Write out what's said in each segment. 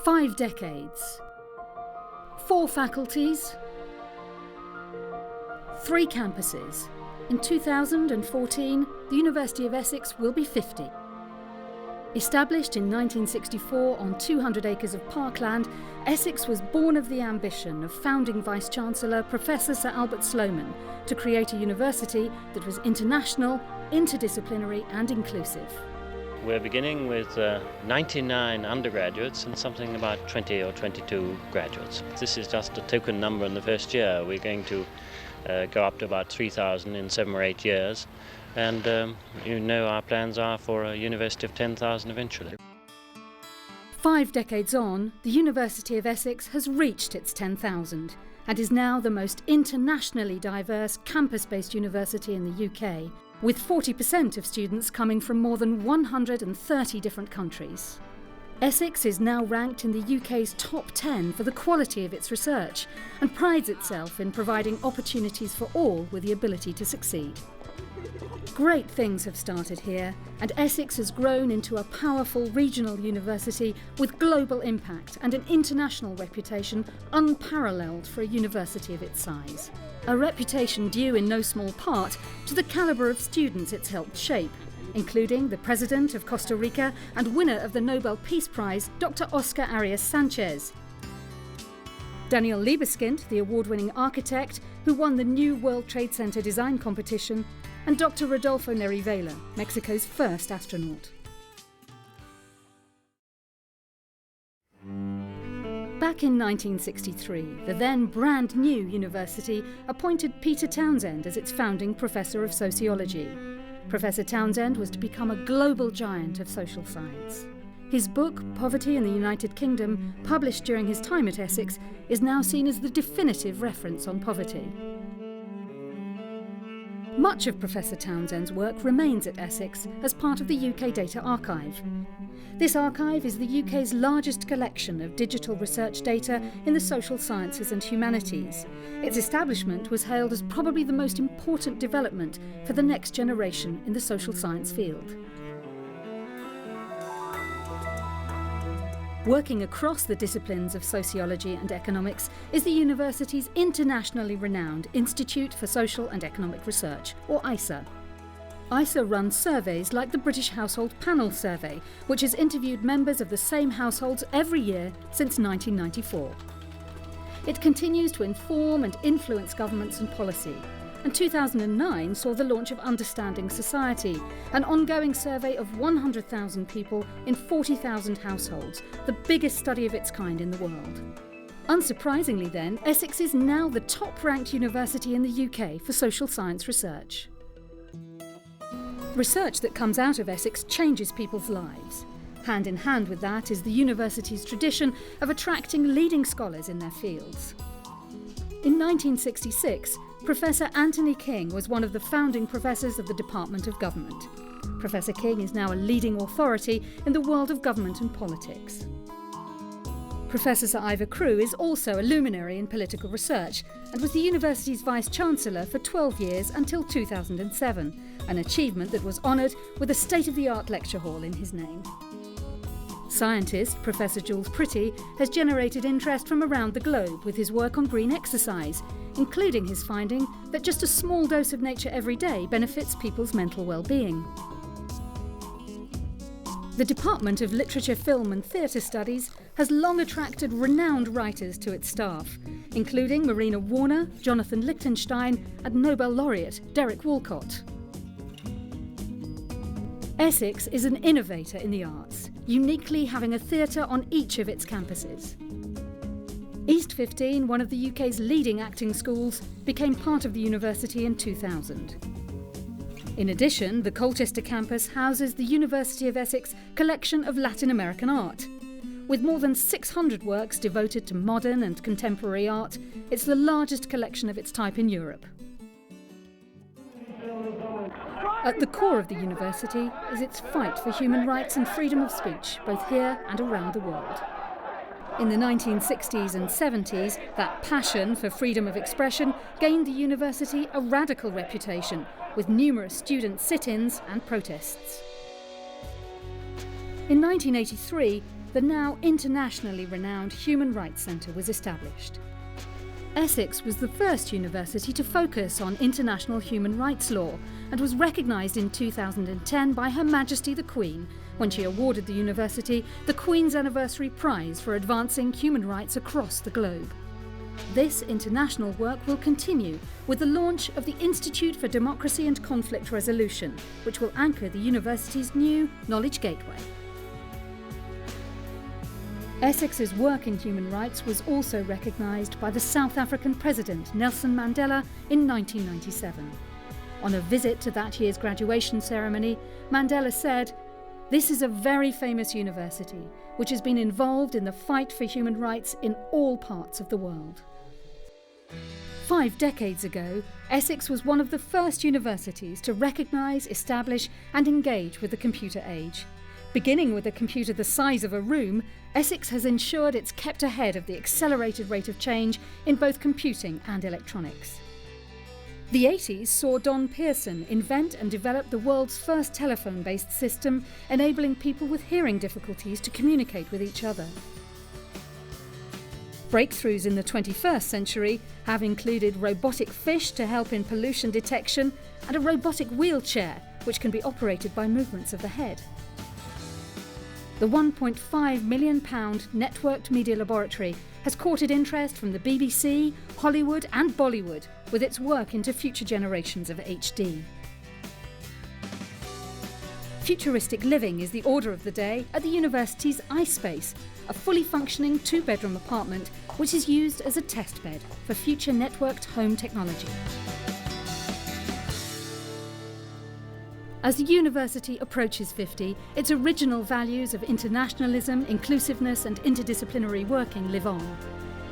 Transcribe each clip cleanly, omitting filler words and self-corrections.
5 decades, 4 faculties, 3 campuses. In 2014, the University of Essex will be 50. Established in 1964 on 200 acres of parkland, Essex was born of the ambition of founding Vice-Chancellor Professor Sir Albert Sloman to create a university that was international, interdisciplinary and inclusive. We're beginning with 99 undergraduates and something about 20 or 22 graduates. This is just a token number in the first year. We're going to go up to about 3,000 in 7 or 8 years. And our plans are for a university of 10,000 eventually. 5 decades on, the University of Essex has reached its 10,000 and is now the most internationally diverse campus-based university in the UK, with 40% of students coming from more than 130 different countries. Essex is now ranked in the UK's top 10 for the quality of its research and prides itself in providing opportunities for all with the ability to succeed. Great things have started here, and Essex has grown into a powerful regional university with global impact and an international reputation unparalleled for a university of its size. A reputation due in no small part to the calibre of students it's helped shape, including the President of Costa Rica and winner of the Nobel Peace Prize, Dr. Oscar Arias Sanchez. Daniel Libeskind, the award-winning architect who won the new World Trade Center design competition, and Dr. Rodolfo Nerivela, Mexico's first astronaut. Back in 1963, the then brand new university appointed Peter Townsend as its founding professor of sociology. Professor Townsend was to become a global giant of social science. His book, Poverty in the United Kingdom, published during his time at Essex, is now seen as the definitive reference on poverty. Much of Professor Townsend's work remains at Essex as part of the UK Data Archive. This archive is the UK's largest collection of digital research data in the social sciences and humanities. Its establishment was hailed as probably the most important development for the next generation in the social science field. Working across the disciplines of sociology and economics is the university's internationally renowned Institute for Social and Economic Research, or ISA. ISA runs surveys like the British Household Panel Survey, which has interviewed members of the same households every year since 1994. It continues to inform and influence governments and policy, and 2009 saw the launch of Understanding Society, an ongoing survey of 100,000 people in 40,000 households, the biggest study of its kind in the world. Unsurprisingly then, Essex is now the top-ranked university in the UK for social science research. Research that comes out of Essex changes people's lives. Hand in hand with that is the university's tradition of attracting leading scholars in their fields. In 1966, Professor Anthony King was one of the founding professors of the Department of Government. Professor King is now a leading authority in the world of government and politics. Professor Sir Ivor Crewe is also a luminary in political research and was the university's Vice-Chancellor for 12 years until 2007, an achievement that was honoured with a state-of-the-art lecture hall in his name. Scientist Professor Jules Pretty has generated interest from around the globe with his work on green exercise, including his finding that just a small dose of nature every day benefits people's mental well-being. The Department of Literature, Film and Theatre Studies has long attracted renowned writers to its staff, including Marina Warner, Jonathan Lichtenstein and Nobel laureate Derek Walcott. Essex is an innovator in the arts, uniquely having a theatre on each of its campuses. East 15, one of the UK's leading acting schools, became part of the university in 2000. In addition, the Colchester campus houses the University of Essex collection of Latin American art. With more than 600 works devoted to modern and contemporary art, it's the largest collection of its type in Europe. At the core of the university is its fight for human rights and freedom of speech, both here and around the world. In the 1960s and 70s, that passion for freedom of expression gained the university a radical reputation, with numerous student sit-ins and protests. In 1983, the now internationally renowned Human Rights Centre was established. Essex was the first university to focus on international human rights law and was recognised in 2010 by Her Majesty the Queen when she awarded the university the Queen's Anniversary Prize for advancing human rights across the globe. This international work will continue with the launch of the Institute for Democracy and Conflict Resolution, which will anchor the university's new Knowledge Gateway. Essex's work in human rights was also recognised by the South African President Nelson Mandela in 1997. On a visit to that year's graduation ceremony, Mandela said, "This is a very famous university which has been involved in the fight for human rights in all parts of the world." 5 decades ago, Essex was one of the first universities to recognise, establish and engage with the computer age. Beginning with a computer the size of a room, Essex has ensured it's kept ahead of the accelerated rate of change in both computing and electronics. The 80s saw Don Pearson invent and develop the world's first telephone-based system, enabling people with hearing difficulties to communicate with each other. Breakthroughs in the 21st century have included robotic fish to help in pollution detection and a robotic wheelchair, which can be operated by movements of the head. The £1.5 million networked media laboratory has courted interest from the BBC, Hollywood and Bollywood with its work into future generations of HD. Futuristic living is the order of the day at the university's iSpace, a fully functioning 2-bedroom apartment which is used as a test bed for future networked home technology. As the university approaches 50, its original values of internationalism, inclusiveness and interdisciplinary working live on.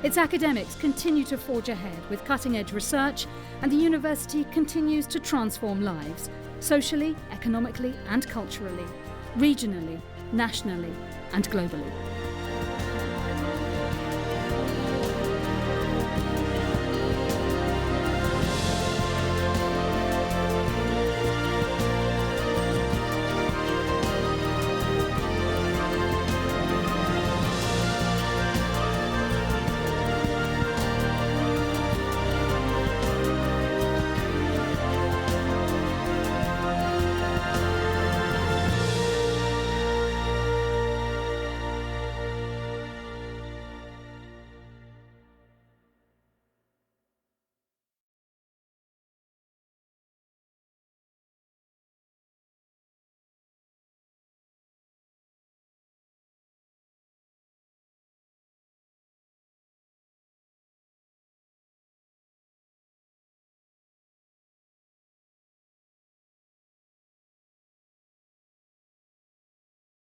Its academics continue to forge ahead with cutting-edge research, and the university continues to transform lives, socially, economically and culturally, regionally, nationally and globally.